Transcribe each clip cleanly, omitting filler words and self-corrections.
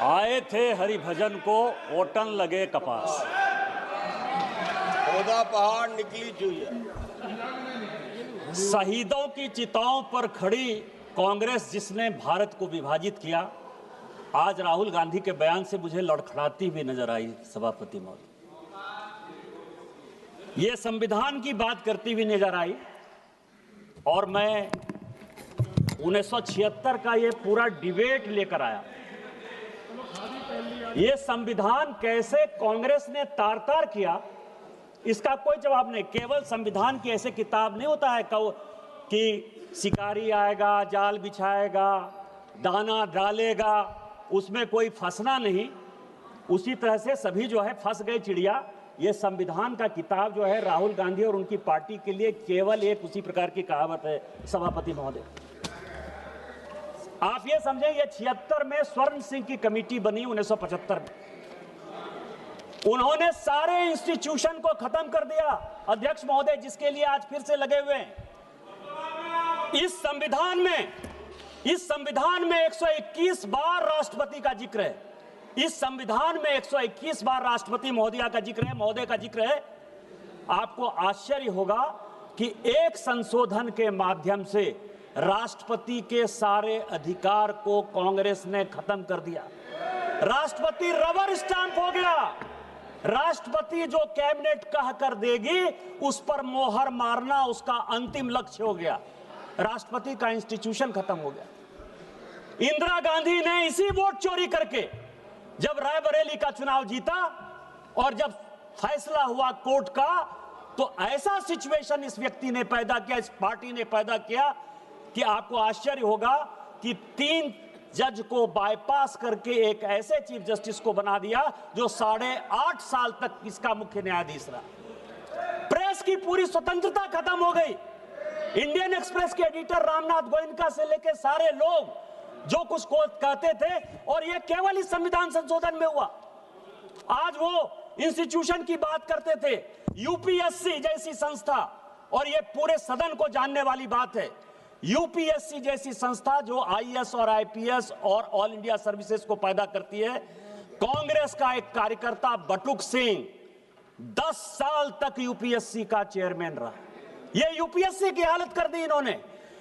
आए थे हरिभजन को ओटन लगे कपास। खोदा पहाड़ निकली चुईया। शहीदों की चिताओं पर खड़ी कांग्रेस जिसने भारत को विभाजित किया, आज राहुल गांधी के बयान से मुझे लड़खड़ाती हुई नजर आई। सभापति महोदय, ये संविधान की बात करती हुई नजर आई और मैं 1976 का ये पूरा डिबेट लेकर आया। ये संविधान कैसे कांग्रेस ने तार तार किया, इसका कोई जवाब नहीं। केवल संविधान की ऐसे किताब नहीं होता है कि शिकारी आएगा, जाल बिछाएगा, दाना डालेगा, उसमें कोई फंसना नहीं। उसी तरह से सभी जो है फंस गए चिड़िया। ये संविधान का किताब जो है राहुल गांधी और उनकी पार्टी के लिए केवल एक उसी प्रकार की कहावत है। सभापति महोदय, आप ये समझें, ये 76 में स्वर्ण सिंह की कमेटी बनी 1975 में। उन्होंने सारे इंस्टीट्यूशन को खत्म कर दिया अध्यक्ष महोदय, जिसके लिए आज फिर से लगे हुए हैं। इस संविधान में 121 बार राष्ट्रपति का जिक्र है। इस संविधान में 121 बार राष्ट्रपति महोदय का जिक्र है। आपको आश्चर्य होगा कि एक संशोधन के माध्यम से राष्ट्रपति के सारे अधिकार को कांग्रेस ने खत्म कर दिया। राष्ट्रपति रबर स्टैंप हो गया। राष्ट्रपति जो कैबिनेट कह कर देगी उस पर मोहर मारना उसका अंतिम लक्ष्य हो गया। राष्ट्रपति का इंस्टीट्यूशन खत्म हो गया। इंदिरा गांधी ने इसी वोट चोरी करके जब रायबरेली का चुनाव जीता और जब फैसला हुआ कोर्ट का, तो ऐसा सिचुएशन इस व्यक्ति ने पैदा किया, इस पार्टी ने पैदा किया कि आपको आश्चर्य होगा कि 3 जज को बाईपास करके एक ऐसे चीफ जस्टिस को बना दिया जो 8.5 साल तक इसका मुख्य न्यायाधीश रहा। प्रेस की पूरी स्वतंत्रता खत्म हो गई। इंडियन एक्सप्रेस के एडिटर रामनाथ गोयनका से लेकर सारे लोग जो कुछ को कहते थे, और यह केवल इस संविधान संशोधन में हुआ। आज वो इंस्टीट्यूशन की बात करते थे, यूपीएससी जैसी संस्था, और यह पूरे सदन को जानने वाली बात है। यूपीएससी जैसी संस्था जो आईएएस और आईपीएस और ऑल इंडिया सर्विसेज को पैदा करती है। कांग्रेस का एक कार्यकर्ता बटुक सिंह 10 साल तक यूपीएससी का चेयरमैन रहा। ये यूपीएससी की हालत कर दी इन्होंने।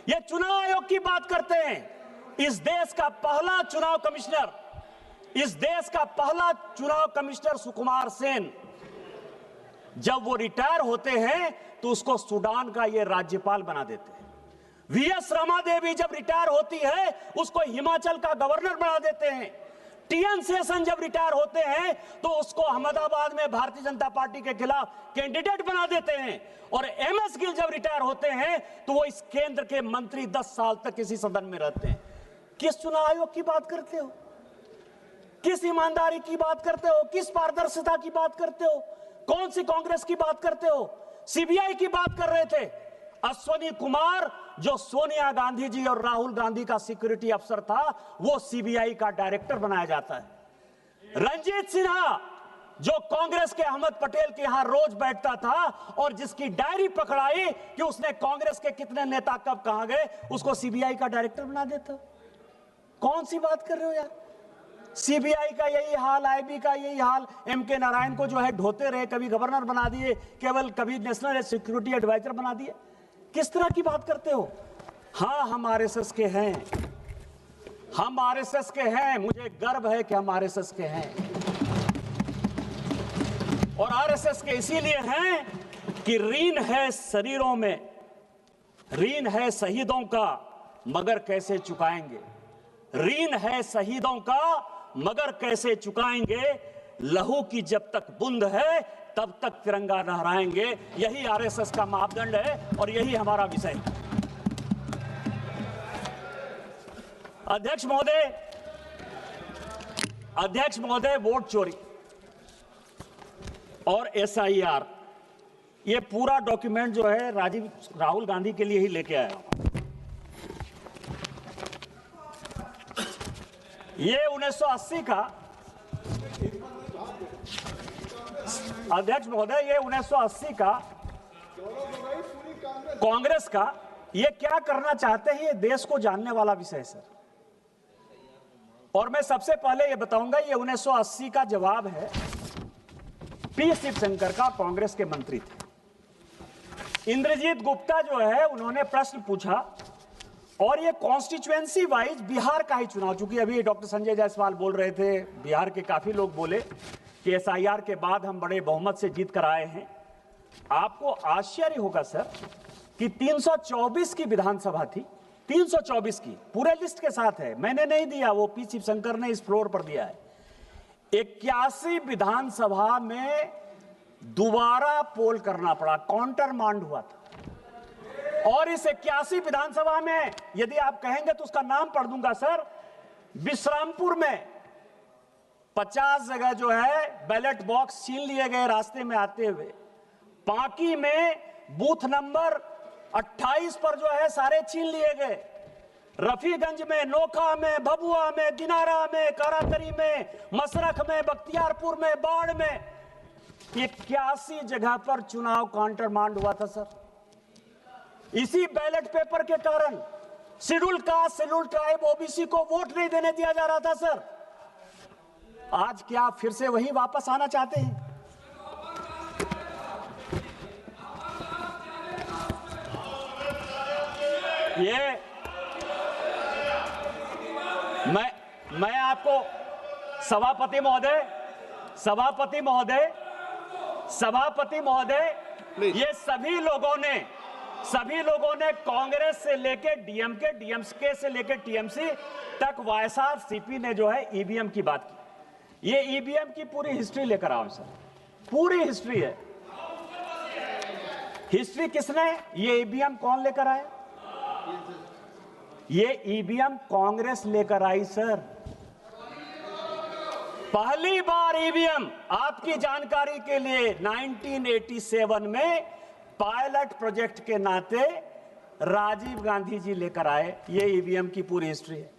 ये चुनाव आयोग की बात करते हैं। इस देश का पहला चुनाव कमिश्नर सुकुमार सेन, जब वो रिटायर होते हैं तो उसको सूडान का ये राज्यपाल बना देते हैं। वीएस रमा देवी जब रिटायर होती है उसको हिमाचल का गवर्नर बना देते हैं। टीएन शेषन जब रिटायर होते हैं तो उसको अहमदाबाद में भारतीय जनता पार्टी के खिलाफ कैंडिडेट बना देते हैं। और एमएस गिल जब रिटायर होते हैं तो वो इस केंद्र के मंत्री 10 साल तक इसी सदन में रहते हैं। किस चुनाव आयोग की बात करते हो? किस ईमानदारी की बात करते हो? किस पारदर्शिता की बात करते हो? कौन सी कांग्रेस की बात करते हो? सीबीआई की बात कर रहे थे। अश्वनी कुमार जो सोनिया गांधी जी और राहुल गांधी का सिक्योरिटी अफसर था, वो सीबीआई का डायरेक्टर बनाया जाता है। रंजीत सिन्हा जो कांग्रेस के अहमद पटेल के यहां रोज बैठता था और जिसकी डायरी पकड़ाई कि उसने कांग्रेस के कितने नेता कब कहां गए, उसको सीबीआई का डायरेक्टर बना देता। कौन सी बात कर रहे हो यार? सीबीआई का यही हाल, आईबी का यही हाल। एमके नारायण को जो है ढोते रहे, कभी गवर्नर बना दिए, केवल कभी नेशनल सिक्योरिटी एडवाइजर बना दिए। किस तरह की बात करते हो? हाँ, हम आरएसएस के हैं, हम आरएसएस के हैं। मुझे गर्व है कि हम आरएसएस के हैं, और आरएसएस के इसीलिए हैं कि ऋण है शरीरों में, ऋण है शहीदों का, मगर कैसे चुकाएंगे? ऋण है शहीदों का मगर कैसे चुकाएंगे? लहू की जब तक बूंद है तब तक तिरंगा लहराएंगे। यही आरएसएस का मापदंड है और यही हमारा विषय है। अध्यक्ष महोदय, वोट चोरी और एसआईआर, ये पूरा डॉक्यूमेंट जो है राहुल गांधी के लिए ही लेके आया। ये 1980 का, अध्यक्ष महोदय, ये 1980 का कांग्रेस का, ये क्या करना चाहते हैं ये देश को जानने वाला विषय है सर। और मैं सबसे पहले ये बताऊंगा, ये 1980 का जवाब है। पी शिवशंकर का, कांग्रेस के मंत्री थे। इंद्रजीत गुप्ता जो है, उन्होंने प्रश्न पूछा और ये कॉन्स्टिट्यूएंसी वाइज बिहार का ही चुनाव, चूंकि अभी डॉक्टर संजय जायसवाल बोल रहे थे, बिहार के काफी लोग बोले कि एसआईआर के बाद हम बड़े बहुमत से जीत कर आए हैं। आपको आश्चर्य होगा सर कि 324 की विधानसभा थी, 324 की, पूरे लिस्ट के साथ है, मैंने नहीं दिया, वो पी शिवशंकर ने इस फ्लोर पर दिया है। 81 विधानसभा में दोबारा पोल करना पड़ा, काउंटर मांड हुआ था। और इस 81 विधानसभा में यदि आप कहेंगे तो उसका नाम पढ़ दूंगा सर। विश्रामपुर में 50 जगह जो है बैलेट बॉक्स छीन लिए गए रास्ते में आते हुए। पांकी में बूथ नंबर 28 पर जो है सारे छीन लिए गए। रफीगंज में, नोखा में, भभुआ में, दिनारा में, कारातरी में, मसरख में, बख्तियारपुर में, बाढ़ में 81 जगह पर चुनाव काउंटर मांड हुआ था सर। इसी बैलेट पेपर के कारण schedule caste, schedule tribe, OBC को वोट नहीं देने दिया जा रहा था सर। आज क्या फिर से वही वापस आना चाहते हैं? ये मैं आपको सभापति महोदय, ये सभी लोगों ने कांग्रेस से लेकर डीएमके से लेकर टीएमसी तक वाईएसआरसीपी ने जो है ईवीएम की बात की। ये ईवीएम की पूरी हिस्ट्री लेकर आओ सर, पूरी हिस्ट्री है। हिस्ट्री किसने, ये ईवीएम कौन लेकर आया? ये ईवीएम कांग्रेस लेकर आई सर। पहली बार ईवीएम, आपकी जानकारी के लिए, 1987 में पायलट प्रोजेक्ट के नाते राजीव गांधी जी लेकर आए। ये ईवीएम की पूरी हिस्ट्री है।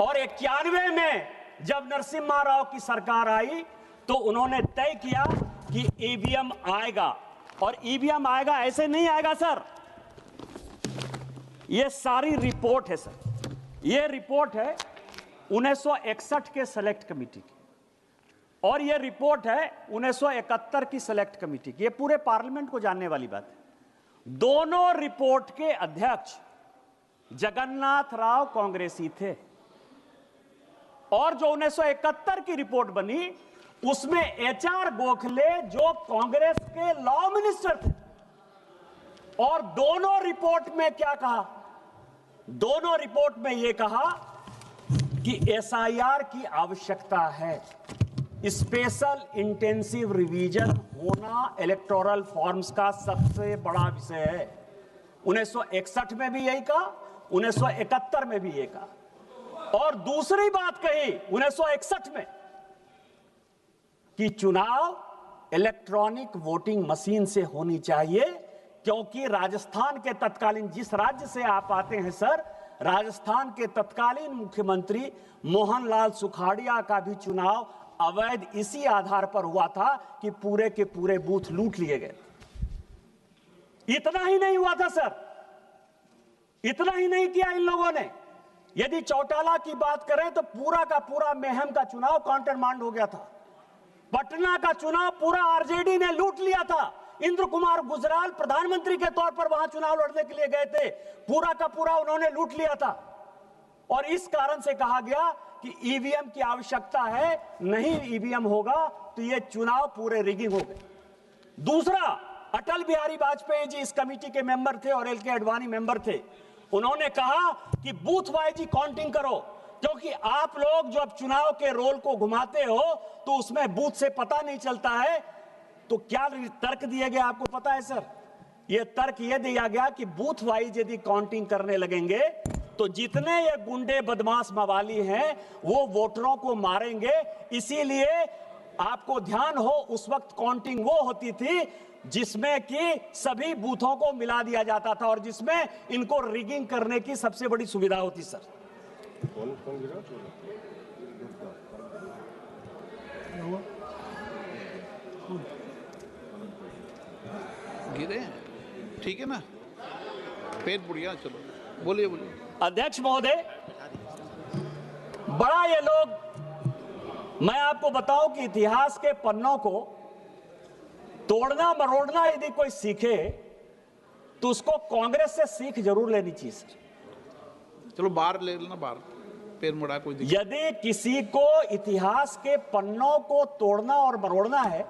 और 91 में जब नरसिम्हा राव की सरकार आई तो उन्होंने तय किया कि ईवीएम आएगा। और ईवीएम आएगा, ऐसे नहीं आएगा सर। ये सारी रिपोर्ट है सर, ये रिपोर्ट है 1961 के सेलेक्ट कमेटी की, और ये रिपोर्ट है 1971 की सेलेक्ट कमेटी की। ये पूरे पार्लियामेंट को जानने वाली बात है। दोनों रिपोर्ट के अध्यक्ष जगन्नाथ राव कांग्रेसी थे। और जो 1971 की रिपोर्ट बनी उसमें एचआर गोखले जो कांग्रेस के लॉ मिनिस्टर थे। और दोनों रिपोर्ट में क्या कहा? दोनों रिपोर्ट में यह कहा कि एसआईआर की आवश्यकता है, स्पेशल इंटेंसिव रिवीजन होना इलेक्टोरल फॉर्म्स का सबसे बड़ा विषय है। 1961 में भी यही कहा, 1971 में भी यही कहा। और दूसरी बात कही 1961 में कि चुनाव इलेक्ट्रॉनिक वोटिंग मशीन से होनी चाहिए, क्योंकि राजस्थान के तत्कालीन, जिस राज्य से आप आते हैं सर, राजस्थान के तत्कालीन मुख्यमंत्री मोहनलाल सुखाड़िया का भी चुनाव अवैध इसी आधार पर हुआ था कि पूरे के पूरे बूथ लूट लिए गए। इतना ही नहीं हुआ था सर, इतना ही नहीं किया इन लोगों ने। यदि चौटाला की बात करें तो पूरा का पूरा मेहम का चुनाव काउंटर मांड हो गया था। पटना का चुनाव पूरा आरजेडी ने लूट लिया था। इंद्र कुमार गुजराल प्रधानमंत्री के तौर पर वहां चुनाव लड़ने के लिए गए थे, पूरा का पूरा उन्होंने लूट लिया था। और इस कारण से कहा गया कि ईवीएम की आवश्यकता है, नहीं ईवीएम होगा तो ये चुनाव पूरे रिगिंग हो गए। दूसरा, अटल बिहारी वाजपेयी जी इस कमेटी के मेंबर थे और एल.के. आडवाणी मेंबर थे। उन्होंने कहा कि बूथ वाइज ही काउंटिंग करो, क्योंकि आप लोग जब चुनाव के रोल को घुमाते हो तो उसमें बूथ से पता नहीं चलता है। तो क्या तर्क दिए गए आपको पता है सर? यह तर्क यह दिया गया कि बूथ वाइज यदि काउंटिंग करने लगेंगे तो जितने ये गुंडे बदमाश मवाली हैं वो वोटरों को मारेंगे। इसीलिए आपको ध्यान हो, उस वक्त काउंटिंग वो होती थी जिसमें कि सभी बूथों को मिला दिया जाता था और जिसमें इनको रिगिंग करने की सबसे बड़ी सुविधा होती सर। गिरे, ठीक है ना, पेट बुढ़िया। चलो बोलिए। अध्यक्ष महोदय, बड़ा ये लोग, मैं आपको बताऊं कि इतिहास के पन्नों को तोड़ना मरोड़ना यदि कोई सीखे तो उसको कांग्रेस से सीख जरूर लेनी चाहिए सर। चलो बाहर ले लेना, बाहर पैर मुड़ा, कोई दिक्कत। यदि किसी को इतिहास के पन्नों को तोड़ना और मरोड़ना है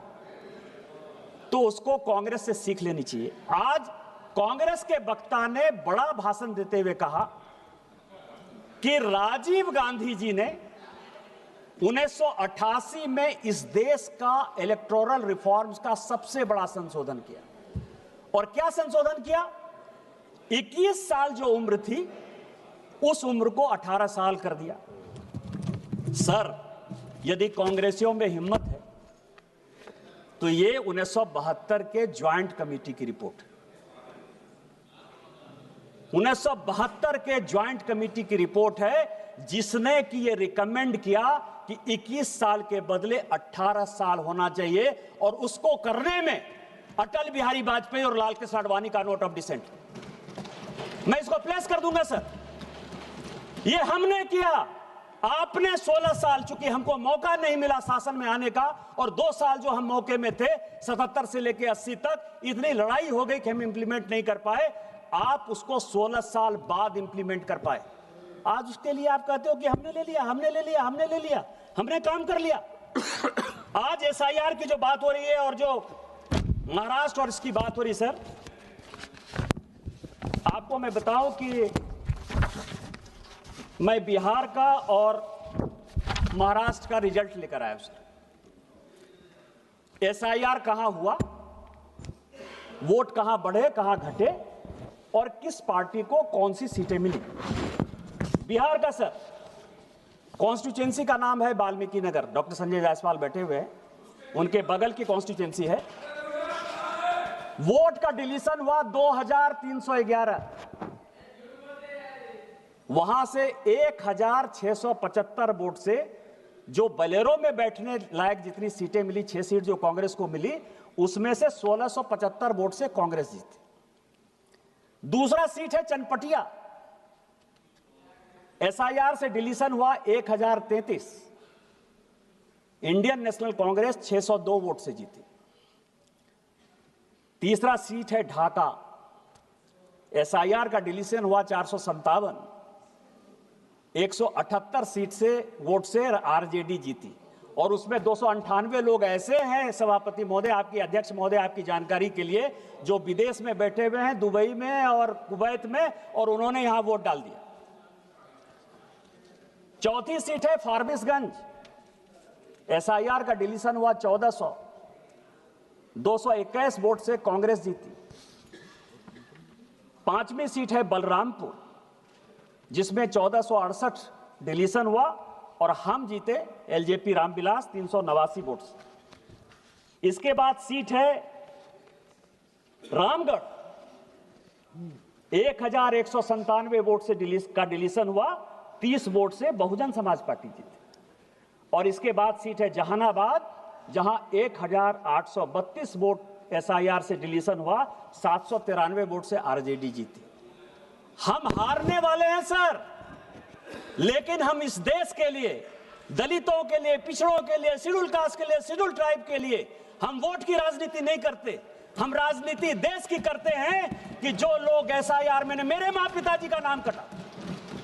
तो उसको कांग्रेस से सीख लेनी चाहिए। आज कांग्रेस के वक्ता ने बड़ा भाषण देते हुए कहा कि राजीव गांधी जी ने 1988 में इस देश का इलेक्टोरल रिफॉर्म्स का सबसे बड़ा संशोधन किया। और क्या संशोधन किया? 21 साल जो उम्र थी उस उम्र को 18 साल कर दिया। सर, यदि कांग्रेसियों में हिम्मत है तो ये 1972 के ज्वाइंट कमेटी की रिपोर्ट है। 1972 के ज्वाइंट कमेटी की रिपोर्ट है जिसने कि ये रिकमेंड किया कि 21 साल के बदले 18 साल होना चाहिए, और उसको करने में अटल बिहारी वाजपेयी और लाल कृष्ण आडवाणी का नोट ऑफ डिसेंट, मैं इसको प्लेस कर दूंगा सर। ये हमने किया। आपने 16 साल, चूंकि हमको मौका नहीं मिला शासन में आने का, और 2 साल जो हम मौके में थे 77 से लेकर 80 तक, इतनी लड़ाई हो गई कि हम इंप्लीमेंट नहीं कर पाए। आप उसको 16 साल बाद इंप्लीमेंट कर पाए। आज उसके लिए आप कहते हो कि हमने ले लिया, हमने ले लिया, हमने ले लिया, हमने काम कर लिया। आज एसआईआर की जो बात हो रही है और जो महाराष्ट्र और इसकी बात हो रही है सर, आपको मैं बताऊं कि मैं बिहार का और महाराष्ट्र का रिजल्ट लेकर आया सर। एसआईआर कहां हुआ, वोट कहां बढ़े कहां घटे, और किस पार्टी को कौन सी सीटें मिली। बिहार का सर, कॉन्स्टिट्यूएंसी का नाम है वाल्मीकि नगर, डॉक्टर संजय जायसवाल बैठे हुए हैं, उनके बगल की कॉन्स्टिट्यूएंसी है। वोट का डिलीशन हुआ 2311, वहां से 1675 वोट से जो बलेरो में बैठने लायक जितनी सीटें मिली, 6 सीट जो कांग्रेस को मिली, उसमें से 1675 वोट से कांग्रेस जीती। दूसरा सीट है चनपटिया, एसआईआर से डिलीशन हुआ 1033, इंडियन नेशनल कांग्रेस 602 वोट से जीती। तीसरा सीट है ढाका, एसआईआर का डिलीशन हुआ 457, 178 सीट से वोट से आरजेडी जीती, और उसमें 298 लोग ऐसे हैं सभापति महोदय, आपकी अध्यक्ष महोदय, आपकी जानकारी के लिए, जो विदेश में बैठे हुए हैं, दुबई में और कुवैत में, और उन्होंने यहां वोट डाल दिया। चौथी सीट है फारबिसगंज, एसआईआर का डिलीशन हुआ 1400, 221 वोट से कांग्रेस जीती। पांचवी सीट है बलरामपुर, जिसमें 1468 डिलीशन हुआ और हम जीते, एलजेपी रामविलास 389 वोट से। इसके बाद सीट है रामगढ़, 1197 वोट से डिलीशन हुआ, 30 वोट से बहुजन समाज पार्टी जीती। और इसके बाद सीट है जहानाबाद, जहां 1832 वोट एसआईआर से डिलीशन हुआ, 793 वोट से आरजेडी जीती। हम हारने वाले हैं सर, लेकिन हम इस देश के लिए, दलितों के लिए, पिछड़ों के लिए, शेड्यूल कास्ट के लिए, शेड्यूल ट्राइब के लिए हम वोट की राजनीति नहीं करते। हम राजनीति देश की करते हैं कि जो लोग एसआईआर में, मेरे माँ पिताजी का नाम कटा,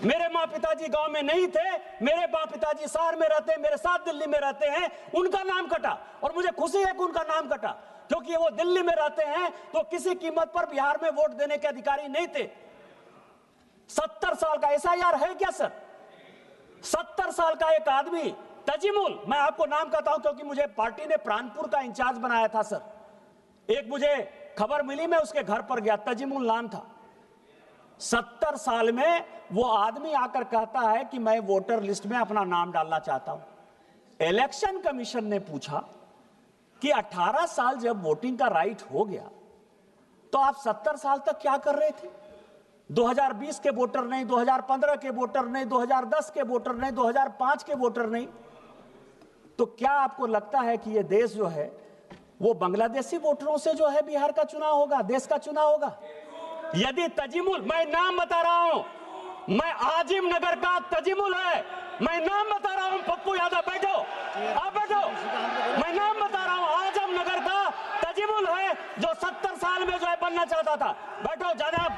मेरे माँ पिताजी गांव में नहीं थे, मेरे माँ पिताजी शहर में रहते हैं, मेरे साथ दिल्ली में रहते हैं, उनका नाम कटा, और मुझे खुशी है कि उनका नाम कटा, क्योंकि वो दिल्ली में रहते हैं तो किसी कीमत पर बिहार में वोट देने के अधिकारी नहीं थे। 70 साल का एसआईआर है क्या सर? 70 साल का एक आदमी तजिमुल, मैं आपको नाम कहता हूं क्योंकि मुझे पार्टी ने प्राणपुर का इंचार्ज बनाया था सर। एक मुझे खबर मिली, मैं उसके घर पर गया, तजिमुल नाम था। 70 साल में वो आदमी आकर कहता है कि मैं वोटर लिस्ट में अपना नाम डालना चाहता हूं। इलेक्शन कमीशन ने पूछा कि 18 साल जब वोटिंग का राइट हो गया तो आप 70 साल तक क्या कर रहे थे? 2020 के वोटर नहीं, 2015 के वोटर नहीं, 2010 के वोटर नहीं, 2005 के वोटर नहीं। तो क्या आपको लगता है कि यह देश जो है वो बांग्लादेशी वोटरों से जो है बिहार का चुनाव होगा, देश का चुनाव होगा? यदि तजिमुल, मैं नाम बता रहा हूं, मैं आजिम नगर का तजिमुल है, मैं नाम बता रहा हूं, पप्पू यादव, बैठो, आप बैठो। मैं नाम बता रहा हूं, आजम नगर का तजीबुल है जो 70 साल में जो है बनना चाहता था। बैठो जनाब।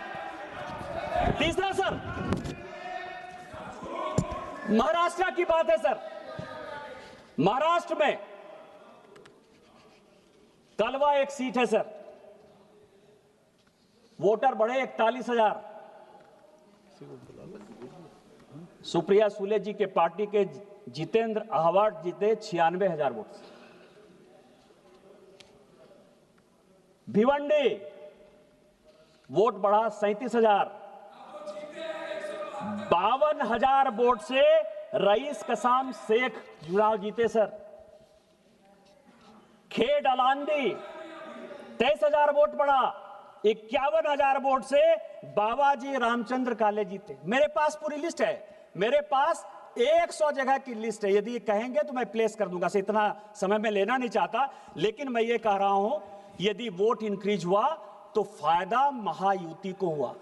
तीसरा सर, महाराष्ट्र की बात है सर। महाराष्ट्र में कलवा एक सीट है सर, वोटर बढ़े 41,000। सुप्रिया सुले जी के पार्टी के जितेंद्र आहवाट जीते 96,000 वोट से। भिवंडी वोट बढ़ा 37,000। 52,000 वोट से रईस कसाम शेख चुनाव जीते सर। खेड अलांदी 23,000 वोट बढ़ा, 51,000 वोट से बाबाजी रामचंद्र काले जीते। मेरे पास पूरी लिस्ट है, मेरे पास 100 जगह की लिस्ट है। यदि कहेंगे तो मैं प्लेस कर दूंगा, इतना समय में लेना नहीं चाहता, लेकिन मैं ये कह रहा हूं यदि वोट इंक्रीज हुआ तो फायदा महायुति को हुआ।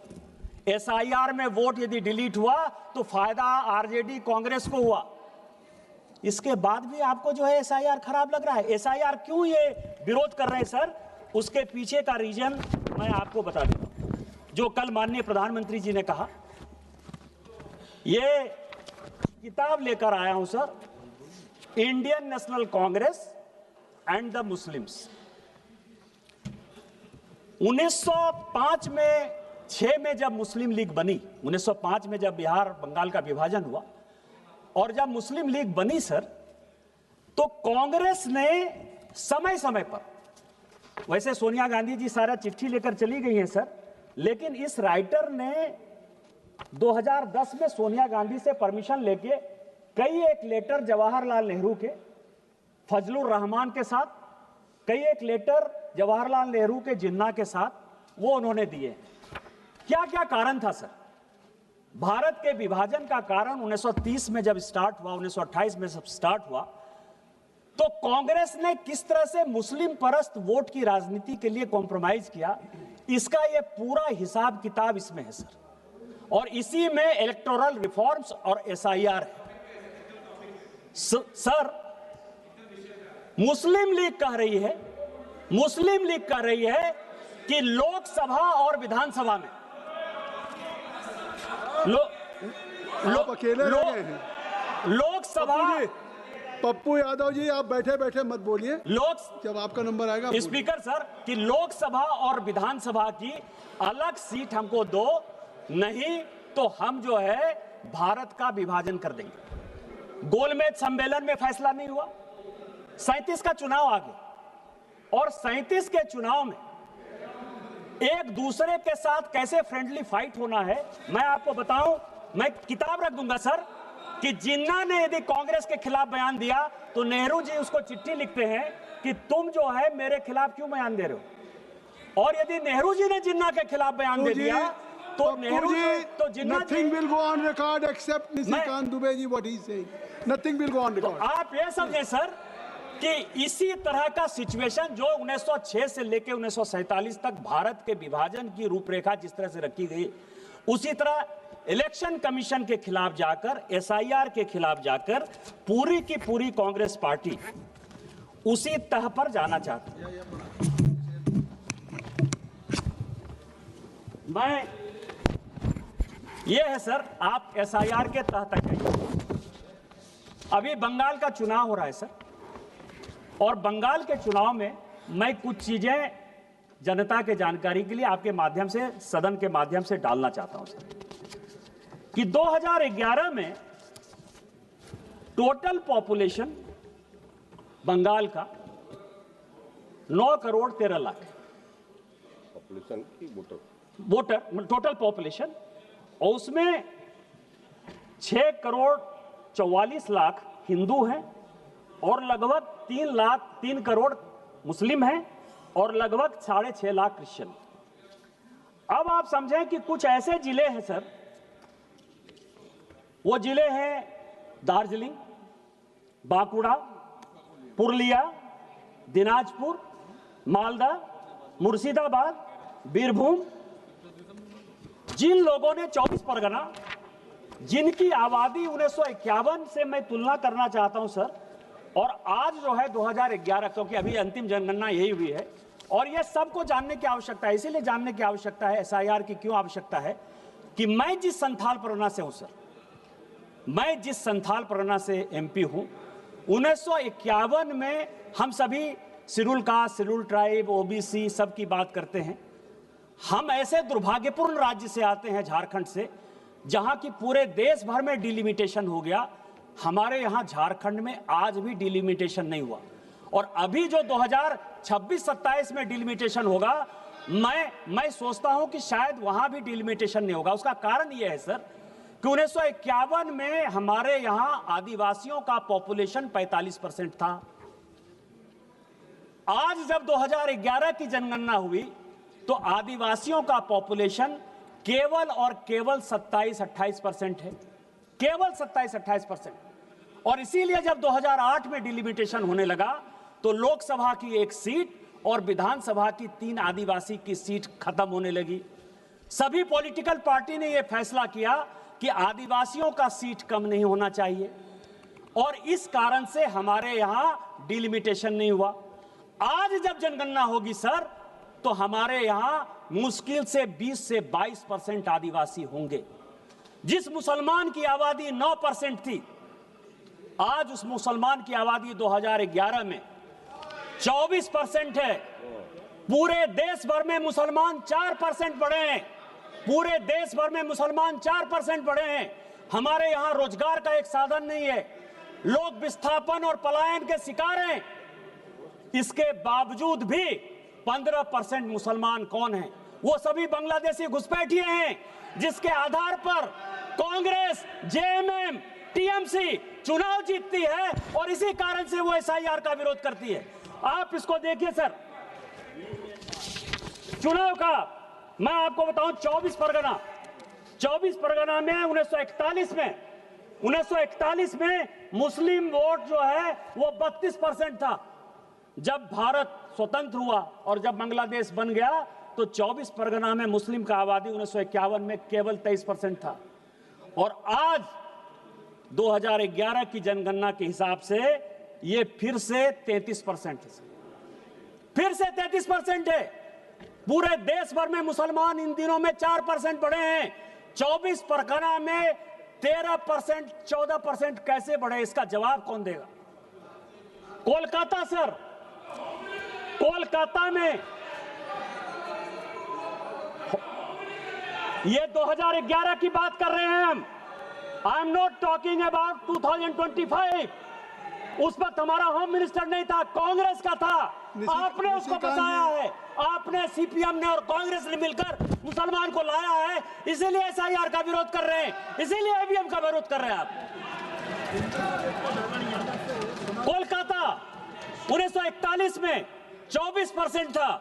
एसआईआर में वोट यदि डिलीट हुआ तो फायदा आरजेडी कांग्रेस को हुआ। इसके बाद भी आपको जो है एसआईआर खराब लग रहा है। एसआईआर क्यों ये विरोध कर रहे हैं सर, उसके पीछे का रीजन मैं आपको बता देता हूं। जो कल माननीय प्रधानमंत्री जी ने कहा, ये किताब लेकर आया हूं sir, Indian national Congress and the Muslims. 1905 में 6 में जब मुस्लिम लीग बनी, 1905 में जब बिहार बंगाल का विभाजन हुआ और जब मुस्लिम लीग बनी सर, तो कांग्रेस ने समय समय पर, वैसे सोनिया गांधी जी सारा चिट्ठी लेकर चली गई हैं सर, लेकिन इस राइटर ने 2010 में सोनिया गांधी से परमिशन लेके कई एक लेटर जवाहरलाल नेहरू के, फजलुर रहमान के साथ, कई एक लेटर जवाहरलाल नेहरू के जिन्ना के साथ वो उन्होंने दिए। क्या क्या कारण था सर? भारत के विभाजन का कारण 1930 में जब स्टार्ट हुआ, 1928 में जब स्टार्ट हुआ, तो कांग्रेस ने किस तरह से मुस्लिम परस्त वोट की राजनीति के लिए कॉम्प्रोमाइज किया, इसका यह पूरा हिसाब किताब इसमें है सर। और इसी में इलेक्टोरल रिफॉर्म्स और एसआईआर है सर। मुस्लिम लीग कह रही है कि लोकसभा और विधानसभा में लोकसभा, पप्पू यादव जी आप बैठे बैठे मत बोलिए, जब आपका नंबर आएगा स्पीकर सर, कि लोकसभा और विधानसभा की अलग सीट हमको दो, नहीं तो हम जो है भारत का विभाजन कर देंगे। गोलमेज सम्मेलन में फैसला नहीं हुआ, 37 का चुनाव आ गया और 37 के चुनाव में एक दूसरे के साथ कैसे फ्रेंडली फाइट होना है मैं आपको बताऊं। मैं किताब रख दूंगा सर कि जिन्ना ने यदि कांग्रेस के खिलाफ बयान दिया तो नेहरू जी उसको चिट्ठी लिखते हैं कि तुम जो है मेरे खिलाफ क्यों बयान दे रहे हो, और यदि नेहरू जी ने जिन्ना के खिलाफ बयान दे दिया तो नेहरू जी तो Jinnah nothing will go on record except Nishikant Dubey ji what he is saying, nothing will go on record. आप ये समझे सर कि इसी तरह का सिचुएशन जो 1906 से लेकर 1947 तक भारत के विभाजन की रूपरेखा जिस तरह से रखी गई, उसी तरह इलेक्शन कमीशन के खिलाफ जाकर, एसआईआर के खिलाफ जाकर पूरी की पूरी कांग्रेस पार्टी उसी तह पर जाना चाहती है। मैं ये है सर, आप एसआईआर के तह तक जाइए। अभी बंगाल का चुनाव हो रहा है सर, और बंगाल के चुनाव में मैं कुछ चीजें जनता के जानकारी के लिए आपके माध्यम से, सदन के माध्यम से डालना चाहता हूं सर, कि 2011 में टोटल पॉपुलेशन बंगाल का 9 करोड़ 13 लाख पॉपुलेशन की वोटर टोटल पॉपुलेशन, और उसमें 6 करोड़ 44 लाख हिंदू हैं और लगभग 3 करोड़ मुस्लिम हैं और लगभग 6.5 लाख क्रिश्चियन। अब आप समझें कि कुछ ऐसे जिले हैं सर, वो जिले हैं दार्जिलिंग, बांकुड़ा, पुरुलिया, दिनाजपुर, मालदा, मुर्शिदाबाद, बीरभूम, जिन लोगों ने 24 परगना जिनकी आबादी 1951 से मैं तुलना करना चाहता हूं सर, और आज जो है 2011, क्योंकि अभी अंतिम जनगणना यही हुई है, और ये सबको जानने की आवश्यकता है। इसीलिए जानने की आवश्यकता है एसआईआर की क्यों आवश्यकता है कि मैं जिस संथाल परगना से हूं सर, मैं जिस संथाल परगना से एमपी हूं, 1951 में हम सभी schedule caste, schedule tribe, OBC सब की बात करते हैं। हम ऐसे दुर्भाग्यपूर्ण राज्य से आते हैं, झारखंड से, जहां की पूरे देश भर में डिलिमिटेशन हो गया। हमारे यहां झारखंड में आज भी डिलिमिटेशन नहीं हुआ, और अभी जो 2026-27 में डिलिमिटेशन होगा, मैं सोचता हूं कि शायद वहां भी डिलिमिटेशन नहीं होगा। उसका कारण यह है सर कि 1951 में हमारे यहां आदिवासियों का पॉपुलेशन 45% था। आज जब 2011 की जनगणना हुई तो आदिवासियों का पॉपुलेशन केवल और केवल 27-28% है, केवल 27-28%। और इसीलिए जब 2008 में डिलिमिटेशन होने लगा तो लोकसभा की 1 सीट और विधानसभा की 3 आदिवासी की सीट खत्म होने लगी। सभी पॉलिटिकल पार्टी ने यह फैसला किया कि आदिवासियों का सीट कम नहीं होना चाहिए, और इस कारण से हमारे यहां डिलिमिटेशन नहीं हुआ। आज जब जनगणना होगी सर, तो हमारे यहां मुश्किल से 20 से 22% आदिवासी होंगे। जिस मुसलमान की आबादी 9% थी, आज उस मुसलमान की आबादी 2011 में 24% है। पूरे देश भर में मुसलमान 4% बढ़े हैं, पूरे देश भर में मुसलमान 4% बढ़े हैं। हमारे यहां रोजगार का एक साधन नहीं है, लोग विस्थापन और पलायन के शिकार हैं। इसके बावजूद भी 15% मुसलमान कौन हैं? वो सभी बांग्लादेशी घुसपैठिए हैं, जिसके आधार पर कांग्रेस, जेएमएम, टीएमसी चुनाव जीतती है, और इसी कारण से वो एसआईआर का विरोध करती है। आप इसको देखिए सर, चुनाव का मैं आपको बताऊं, 24 परगना में 1941 में मुस्लिम वोट जो है वो 32% था। जब भारत स्वतंत्र हुआ और जब बांग्लादेश बन गया तो 24 परगना में मुस्लिम का आबादी 1951 में केवल 23% था, और आज 2011 की जनगणना के हिसाब से ये फिर से 33% है, फिर से 33% है। पूरे देश भर में मुसलमान इन दिनों में 4% बढ़े हैं, 24 परगना में 13%, 14% कैसे बढ़े? इसका जवाब कौन देगा? कोलकाता सर, कोलकाता में ये 2011 की बात कर रहे हैं हम। I am not talking about 2025। उस वक्त हमारा होम मिनिस्टर नहीं था, कांग्रेस का था। आपने उसको बचाया है, आपने, सीपीएम ने और कांग्रेस ने मिलकर मुसलमान को लाया है, इसीलिए एसआईआर का विरोध कर रहे हैं, इसीलिए ईवीएम का विरोध कर रहे हैं आप। कोलकाता 1941 में 24% था,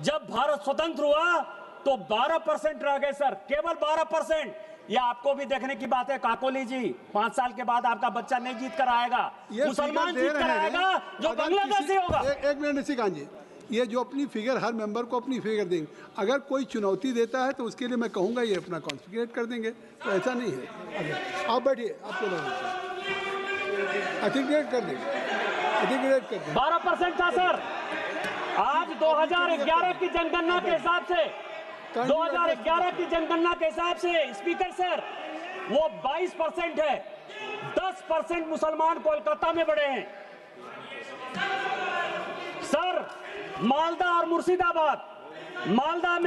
जब भारत स्वतंत्र हुआ तो 12% रह गए सर, केवल 12%। ये आपको भी देखने की बात है काकोली जी, 5 साल के बाद आपका बच्चा नहीं जीत कर आएगा, मुसलमान जीत कर आएगा जो बांग्लादेशी होगा। एक मिनट निशिकांत जी, ये जो अपनी फिगर, हर मेंबर को अपनी फिगर देंगे, अगर कोई चुनौती देता है तो उसके लिए मैं कहूंगा ये अपना कॉन्फिगरेट कर देंगे, तो ऐसा नहीं है। आप बैठिए, आपको आर्टिकुलेट कर देंगे, आर्टिकुलेट कर देंगे। 12% था सर, आज 2011 की जनगणना के हिसाब से, 2011 की जनगणना के हिसाब से स्पीकर सर वो 22% है। 10% मुसलमान कोलकाता में बढ़े हैं सर। मालदा और मुर्शिदाबाद, मालदा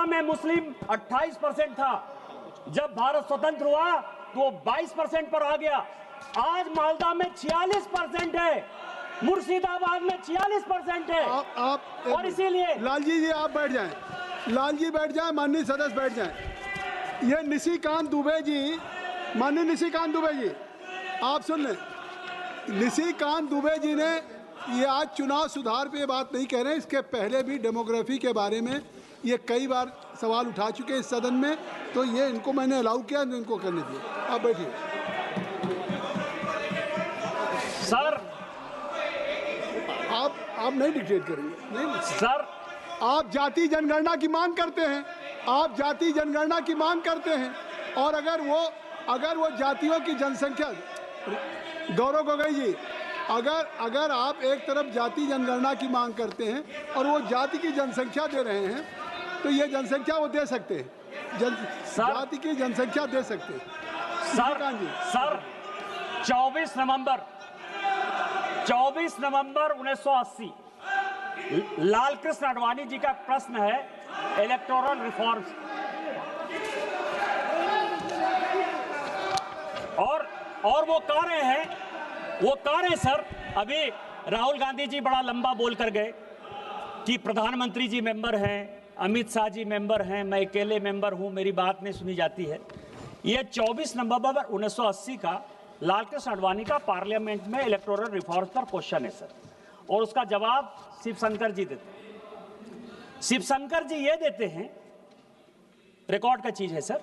में मुस्लिम 28% था, जब भारत स्वतंत्र हुआ तो 22% पर आ गया। आज मालदा में 46% है, मुर्शिदाबाद में 46% है। और इसीलिए लालजी जी आप बैठ जाएं, लालजी बैठ जाएं, माननीय सदस्य बैठ जाएं। ये निशिकांत दुबे जी, माननीय निशिकांत दुबे जी आप सुन लें। निशिकांत दुबे जी ने ये आज चुनाव सुधार पे बात नहीं कह रहे हैं, इसके पहले भी डेमोग्राफी के बारे में ये कई बार सवाल उठा चुके हैं इस सदन में, तो ये इनको मैंने अलाउ किया, तो इनको करने दिए। आप बैठिए सर। आप नहीं डिक्टेट करेंगे, नहीं सर। आप जाति जनगणना की मांग करते हैं, आप जाति जनगणना की मांग करते हैं, और अगर वो जातियों की जनसंख्या, गौरव गोगोई जी, अगर आप एक तरफ जाति जनगणना की मांग करते हैं और वो जाति की जनसंख्या दे रहे हैं, तो ये जनसंख्या वो दे सकते हैं, जाति की जनसंख्या दे सकते हैं। सर 24 नवंबर 1980 लालकृष्ण आडवाणी जी का प्रश्न है इलेक्टोरल रिफॉर्म्स, और वो कह रहे हैं सर, अभी राहुल गांधी जी बड़ा लंबा बोल कर गए कि प्रधानमंत्री जी मेंबर हैं, अमित शाह जी मेंबर हैं, मैं अकेले मेंबर हूं, मेरी बात नहीं सुनी जाती है। ये 24 नवंबर 1980 का लालकृष्ण आडवाणी का पार्लियामेंट में इलेक्टोरल रिफॉर्म्स पर क्वेश्चन है सर, और उसका जवाब शिवशंकर जी देते हैं। शिवशंकर जी ये देते हैं, रिकॉर्ड का चीज है सर,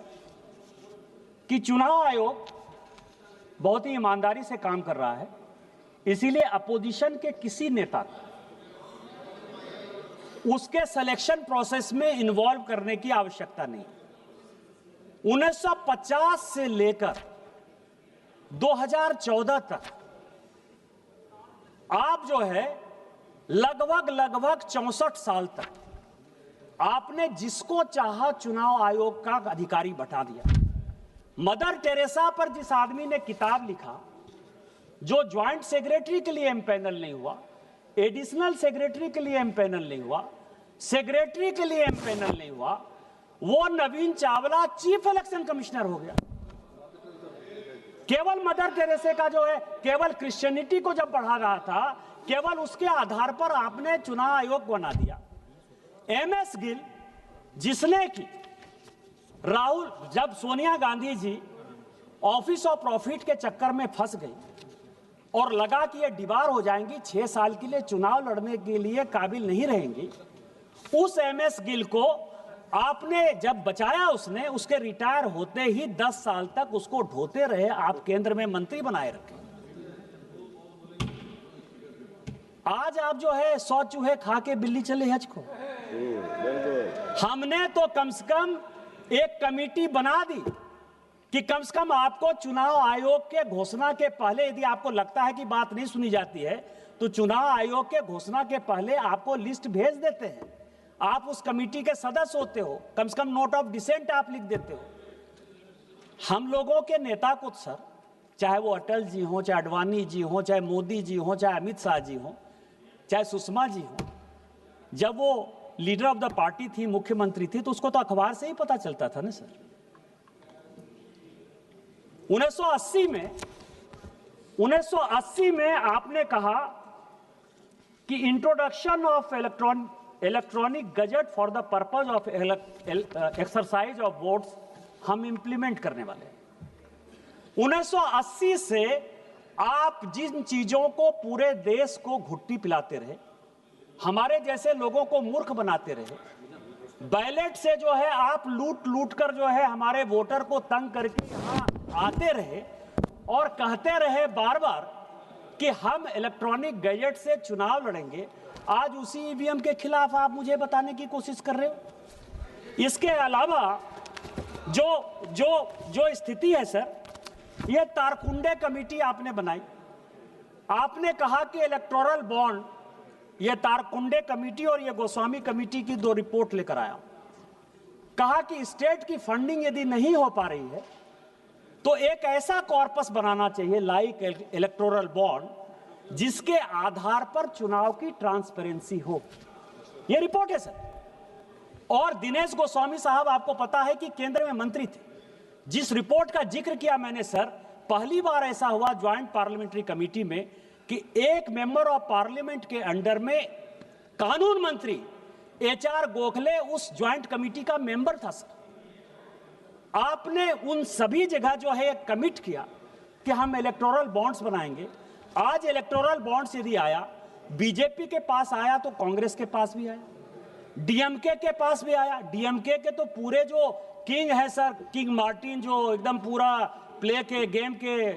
कि चुनाव आयोग बहुत ही ईमानदारी से काम कर रहा है, इसीलिए अपोजिशन के किसी नेता को उसके सिलेक्शन प्रोसेस में इन्वॉल्व करने की आवश्यकता नहीं। 1950 से लेकर 2014 तक आप जो है लगभग 64 साल तक आपने जिसको चाहा चुनाव आयोग का अधिकारी बैठा दिया। मदर टेरेसा पर जिस आदमी ने किताब लिखा, जो ज्वाइंट सेक्रेटरी के लिए एम्पैनल नहीं हुआ, एडिशनल सेक्रेटरी के लिए एम्पैनल नहीं हुआ, सेक्रेटरी के लिए एम्पैनल नहीं हुआ, वो नवीन चावला चीफ इलेक्शन कमिश्नर हो गया। केवल मदर टेरेसा का जो है, केवल क्रिश्चियनिटी को जब बढ़ा रहा था, केवल उसके आधार पर आपने चुनाव आयोग बना दिया। एमएस गिल, जिसने की राहुल, जब Sonia Gandhi ji office of profit के चक्कर में फंस गई और लगा कि ये दीवार हो जाएंगी, 6 साल के लिए चुनाव लड़ने के लिए काबिल नहीं रहेंगी, उस एमएस गिल को आपने जब बचाया, उसने उसके रिटायर होते ही 10 साल तक उसको ढोते रहे, आप केंद्र में मंत्री बनाए रखे। आज आप जो है 100 चूहे खा के बिल्ली चले हज को। हमने तो कम से कम एक कमेटी बना दी कि कम से कम आपको चुनाव आयोग के घोषणा के पहले, यदि आपको लगता है कि बात नहीं सुनी जाती है, तो चुनाव आयोग के घोषणा के पहले आपको लिस्ट भेज देते हैं, आप उस कमेटी के सदस्य होते हो, कम से कम नोट ऑफ डिसेंट आप लिख देते हो। हम लोगों के नेता को सर, चाहे वो अटल जी हो, चाहे आडवाणी जी हो, चाहे मोदी जी हो, चाहे अमित शाह जी हो, चाहे सुषमा जी हो, जब वो लीडर ऑफ द पार्टी थी, मुख्यमंत्री थी, तो उसको तो अखबार से ही पता चलता था ना सर। 1980 में आपने कहा कि introduction of electronic gadget for the purpose of exercise of votes हम इंप्लीमेंट करने वाले हैं। 1980 से आप जिन चीजों को पूरे देश को घुट्टी पिलाते रहे, हमारे जैसे लोगों को मूर्ख बनाते रहे, बैलेट से जो है आप लूट कर जो है हमारे वोटर को तंग करके यहां आते रहे और कहते रहे बार बार कि हम इलेक्ट्रॉनिक गैजेट से चुनाव लड़ेंगे, आज उसी ईवीएम के खिलाफ आप मुझे बताने की कोशिश कर रहे हो। इसके अलावा जो स्थिति है सर, ये तारकुंडे कमेटी आपने बनाई, आपने कहा कि इलेक्टोरल बॉन्ड, ये तारकुंडे कमेटी और ये गोस्वामी कमेटी की 2 रिपोर्ट लेकर आया, कहा कि स्टेट की फंडिंग यदि नहीं हो पा रही है तो एक ऐसा कॉर्पस बनाना चाहिए लाइक इलेक्टोरल बॉन्ड, जिसके आधार पर चुनाव की ट्रांसपेरेंसी हो। ये रिपोर्ट है सर। और दिनेश गोस्वामी साहब, आपको पता है कि केंद्र में मंत्री थे, जिस रिपोर्ट का जिक्र किया मैंने सर, पहली बार ऐसा हुआ ज्वाइंट पार्लियामेंट्री कमेटी में कि एक मेंबर ऑफ पार्लियामेंट के अंडर में कानून मंत्री HR गोखले उस ज्वाइंट कमेटी का मेंबर था सर। आपने उन सभी जगह जो है कमिट किया कि हम इलेक्टोरल बॉन्ड्स बनाएंगे। आज इलेक्टोरल बॉन्ड्स यदि आया, बीजेपी के पास आया तो कांग्रेस के पास भी आया, डीएमके के पास भी आया। डीएमके के तो पूरे जो किंग है सर, किंग मार्टिन, जो एकदम पूरा प्ले के गेम के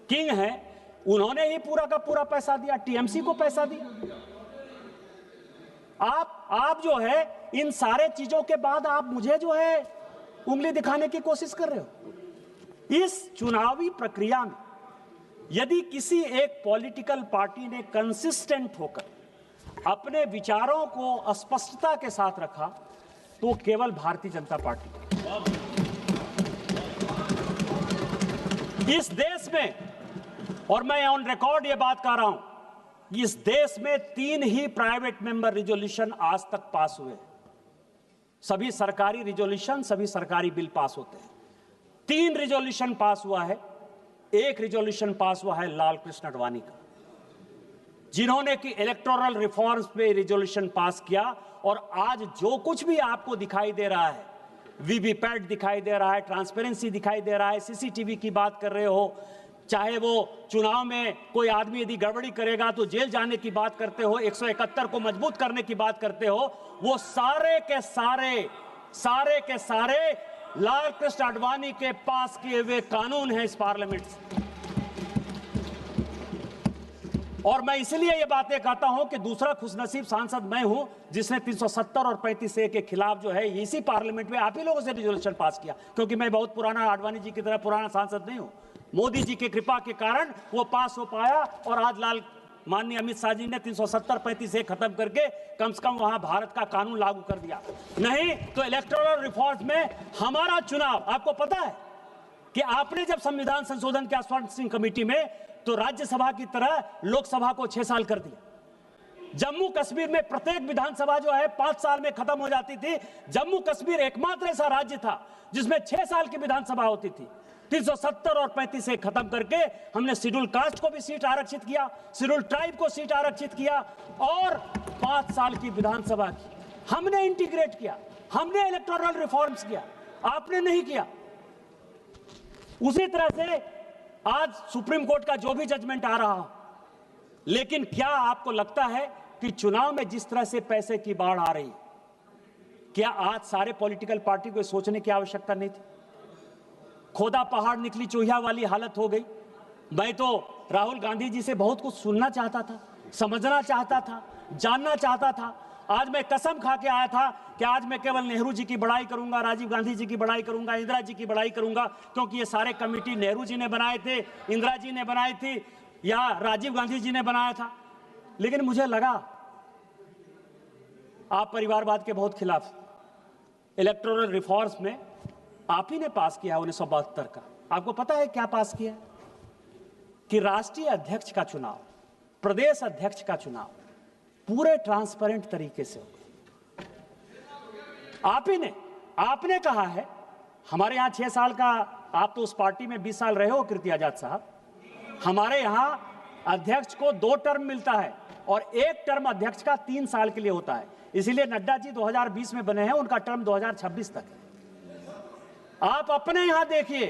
किंग है, उन्होंने ही पूरा का पूरा पैसा दिया, टीएमसी को पैसा दिया। आप जो है इन सारे चीजों के बाद आप मुझे जो है उंगली दिखाने की कोशिश कर रहे हो। इस चुनावी प्रक्रिया में यदि किसी एक पॉलिटिकल पार्टी ने कंसिस्टेंट होकर अपने विचारों को स्पष्टता के साथ रखा तो केवल भारतीय जनता पार्टी। इस देश में, और मैं ऑन रिकॉर्ड ये बात कर रहा हूं, इस देश में 3 ही प्राइवेट मेंबर रिजोल्यूशन आज तक पास हुए। सभी सरकारी रिजोल्यूशन, सभी सरकारी बिल पास होते हैं। 3 रिजोल्यूशन पास हुआ है। एक रिजोल्यूशन पास हुआ है लाल कृष्ण आडवाणी का, जिन्होंने कि इलेक्टोरल रिफॉर्म्स पे रिजोल्यूशन पास किया। और आज जो कुछ भी आपको दिखाई दे रहा है, वीवीपैट दिखाई दे रहा है, ट्रांसपेरेंसी दिखाई दे रहा है, सीसीटीवी की बात कर रहे हो, चाहे वो चुनाव में कोई आदमी यदि गड़बड़ी करेगा तो जेल जाने की बात करते हो, 171 को मजबूत करने की बात करते हो, वो सारे के सारे लाल कृष्ण आडवाणी के पास किए हुए कानून हैं इस पार्लियामेंट से। और मैं इसलिए ये बातें कहता हूं कि दूसरा खुशनसीब सांसद मैं हूं जिसने 370 और 35A के खिलाफ जो है इसी पार्लियामेंट में आप ही लोगों से रिजोल्यूशन पास किया, क्योंकि मैं बहुत पुराना आडवाणी जी की तरह पुराना सांसद नहीं हूं। मोदी जी की कृपा के कारण वो पास हो पाया और आज माननीय अमित शाह जी ने 370-35A खत्म करके कम से कम वहां भारत का कानून लागू कर दिया। नहीं तो इलेक्टोरल रिफॉर्म्स में हमारा चुनाव, आपको पता है कि आपने जब संविधान संशोधन की स्पॉन्सरिंग कमेटी में, तो राज्यसभा की तरह लोकसभा को 6 साल कर दिया। जम्मू कश्मीर में प्रत्येक विधानसभा जो है 5 साल में खत्म हो जाती थी। जम्मू कश्मीर एकमात्र ऐसा राज्य था जिसमें 6 साल की विधानसभा होती थी। 370 और 35A खत्म करके हमने शेड्यूल कास्ट को भी सीट आरक्षित किया, शेड्यूल ट्राइब को सीट आरक्षित किया और 5 साल की विधानसभा की हमने इंटीग्रेट किया, हमने इलेक्टोरल रिफॉर्म्स किया, आपने नहीं किया। उसी तरह से आज सुप्रीम कोर्ट का जो भी जजमेंट आ रहा हो, लेकिन क्या आपको लगता है कि चुनाव में जिस तरह से पैसे की बाढ़ आ रही, क्या आज सारे पॉलिटिकल पार्टी को सोचने की आवश्यकता नहीं थी? खोदा पहाड़ निकली चूहिया वाली हालत हो गई। मैं तो राहुल गांधी जी से बहुत कुछ सुनना चाहता था, समझना चाहता था, जानना चाहता था। आज मैं कसम खा के आया था कि आज मैं केवल नेहरू जी की बड़ाई करूंगा, राजीव गांधी जी की बड़ाई करूंगा, इंदिरा जी की बड़ाई करूंगा, क्योंकि ये सारे कमेटी नेहरू जी ने बनाए थे, इंदिरा जी ने बनाई थी या राजीव गांधी जी ने बनाया था। लेकिन मुझे लगा आप परिवारवाद के बहुत खिलाफ। इलेक्टोरल रिफॉर्म्स में आप ही ने पास किया 1972 का। आपको पता है क्या पास किया? कि राष्ट्रीय अध्यक्ष का चुनाव, प्रदेश अध्यक्ष का चुनाव पूरे ट्रांसपेरेंट तरीके से हो। आप ही ने, आपने कहा है, हमारे यहां 6 साल का, आप तो उस पार्टी में 20 साल रहे हो कीर्ति आजाद साहब, हमारे यहां अध्यक्ष को 2 टर्म मिलता है और 1 टर्म अध्यक्ष का 3 साल के लिए होता है। इसीलिए नड्डा जी 2020 में बने हैं, उनका टर्म 2026 तक है। आप अपने यहां देखिए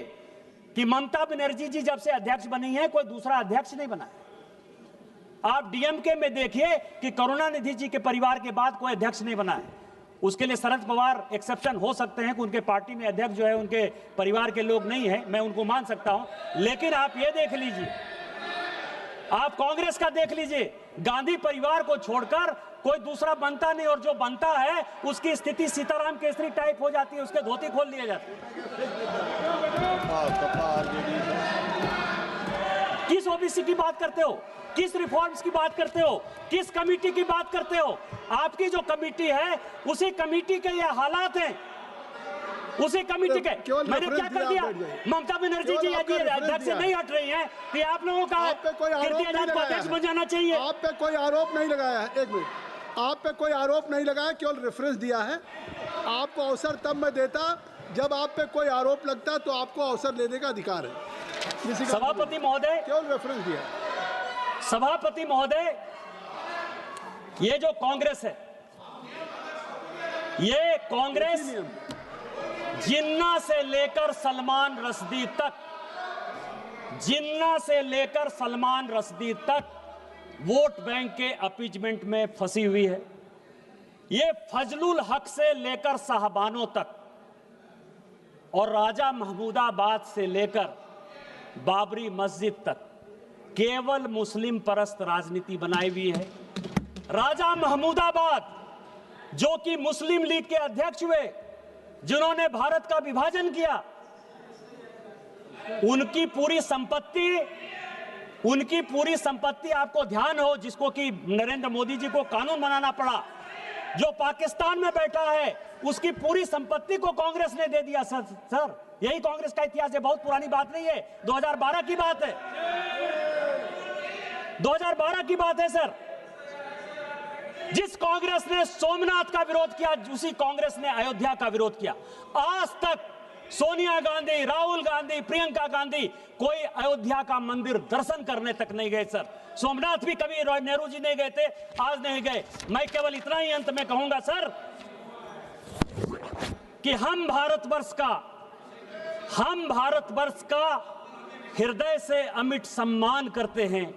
कि ममता बनर्जी जी जब से अध्यक्ष बनी है, कोई दूसरा अध्यक्ष नहीं बना है। आप डीएमके में देखिए कि करुणानिधि जी के परिवार के बाद कोई अध्यक्ष नहीं बना है। उसके लिए शरद पवार एक्सेप्शन हो सकते हैं कि उनके पार्टी में अध्यक्ष जो है उनके परिवार के लोग नहीं है, मैं उनको मान सकता हूं। लेकिन आप ये देख लीजिए, आप कांग्रेस का देख लीजिए, गांधी परिवार को छोड़कर कोई दूसरा बनता नहीं, और जो बनता है उसकी स्थिति सीताराम केसरी टाइप हो जाती है, उसके धोती खोल लिए जाते हैं। किस ओबीसी की बात करते हो? किस रिफॉर्म्स की बात करते हो? किस कमेटी की बात करते हो? आपकी जो कमेटी है उसी कमेटी के ये हालात हैं, उसी कमेटी के। मैंने क्या कर दिया? ममता बनर्जी जी यदि अध्यक्ष से नहीं हट रही हैं तो आप लोगों का कीर्ति आजाद को अध्यक्ष बन जाना चाहिए। आप पे कोई आरोप नहीं लगाया है, एक मिनट, आप पे कोई आरोप नहीं लगाया, केवल रेफरेंस दिया है। आपको अवसर तब मैं देता जब आप पे कोई आरोप लगता, तो आपको अवसर लेने का अधिकार है। सभापति महोदय, केवल रेफरेंस दिया। सभापति महोदय, ये जो कांग्रेस है, ये कांग्रेस जिन्ना से लेकर सलमान रश्दी तक, जिन्ना से लेकर सलमान रश्दी तक वोट बैंक के अपीजमेंट में फंसी हुई है। ये फजलुल हक से लेकर साहबानों तक और राजा महमूदाबाद से लेकर बाबरी मस्जिद तक केवल मुस्लिम परस्त राजनीति बनाई हुई है। राजा महमूदाबाद जो कि मुस्लिम लीग के अध्यक्ष हुए, जिन्होंने भारत का विभाजन किया, उनकी पूरी संपत्ति आपको ध्यान हो, जिसको कि नरेंद्र मोदी जी को कानून बनाना पड़ा, जो पाकिस्तान में बैठा है उसकी पूरी संपत्ति को कांग्रेस ने दे दिया। सर यही कांग्रेस का इतिहास है, बहुत पुरानी बात नहीं है, 2012 की बात है, 2012 की बात है सर। जिस कांग्रेस ने सोमनाथ का विरोध किया, उसी कांग्रेस ने अयोध्या का विरोध किया। आज तक सोनिया गांधी, राहुल गांधी, प्रियंका गांधी कोई अयोध्या का मंदिर दर्शन करने तक नहीं गए सर। सोमनाथ भी कभी नेहरू जी नहीं गए थे, आज नहीं गए। मैं केवल इतना ही अंत में कहूंगा सर कि हम भारतवर्ष का हृदय से अमिट सम्मान करते हैं,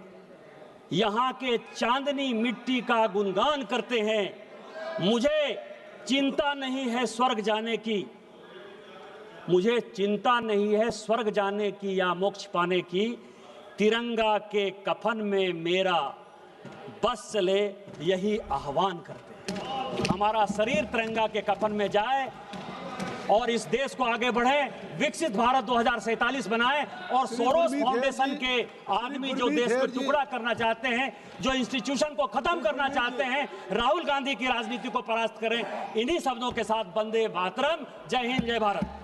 यहां के चांदनी मिट्टी का गुणगान करते हैं। मुझे चिंता नहीं है स्वर्ग जाने की, मुझे चिंता नहीं है स्वर्ग जाने की या मोक्ष पाने की, तिरंगा के कफन में मेरा बस चले, यही आह्वान करते हैं। हमारा शरीर तिरंगा के कफन में जाए और इस देश को आगे बढ़े, विकसित भारत 2047 बनाए और सोरोस फाउंडेशन के आदमी जो देश को टुकड़ा करना चाहते हैं, जो इंस्टीट्यूशन को खत्म करना चाहते हैं, राहुल गांधी की राजनीति को परास्त करें। इन्हीं शब्दों के साथ वंदे मातरम। जय हिंद, जय भारत।